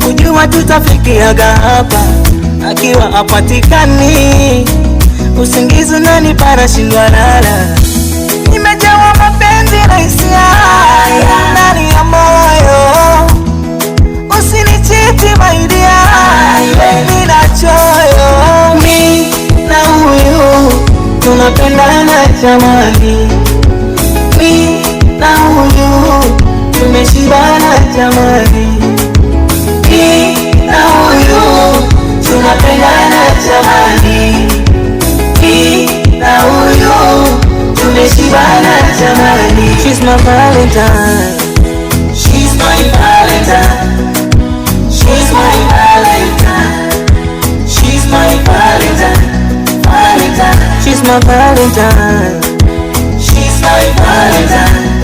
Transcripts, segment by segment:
sikujua tutafikiaga hapa. Akiwa hapatikani, usingizi unanipa nashindwa lala. Nimejawa mapenzi na hisia ndani ya moyo, usinichiti my dear, nina choyo. Mi na huyu tunapendana jamani, mi na huyu tumeshibana jamani, mi na huyu tunapendana jamani, mi na huyu tumeshibana jamani. She's my Valentine, she's my Valentine, she's my Valentine, she's my Valentine, Valentine. She's my Valentine, she's my Valentine,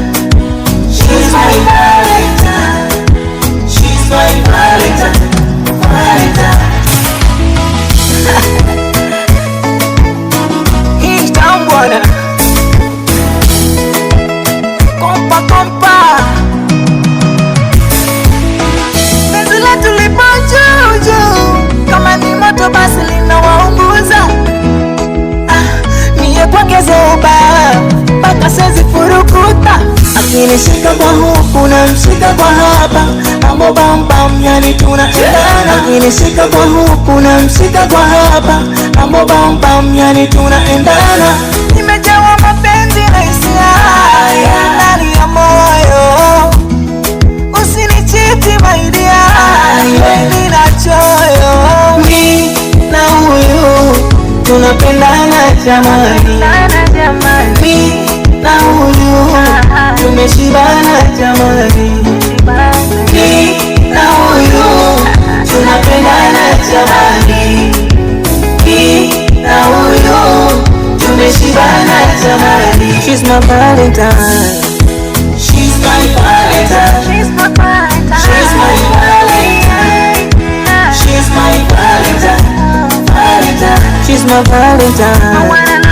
she's my Valentine, she's my Valentine, Valentine. He's down bwana, kompa kompa, penzi letu lipo juu juu, kama ni moto basi linawaunguza. Niye kwake zoba mpaka sezi furukuta, akinishika kwa huku na mshika kwa hapa, mambo bam bam yani tunaendana. Akinishika kwa huku na mshika kwa hapa, mambo bam bam yani tunaendana. Nimejawa mapenzi na hisia ndani ya moyo, usinichiti my dear, nina choyo. Mi na huyu tunapendana jamani, mi na huyu tumeshibana jamani, mi na huyu tunapendana jamani, mi na huyu tumeshibana jamani. She's my Valentine, she's my Valentine, she's my Valentine, she's my Valentine, she's my Valentine, Valentine. She's my Valentine.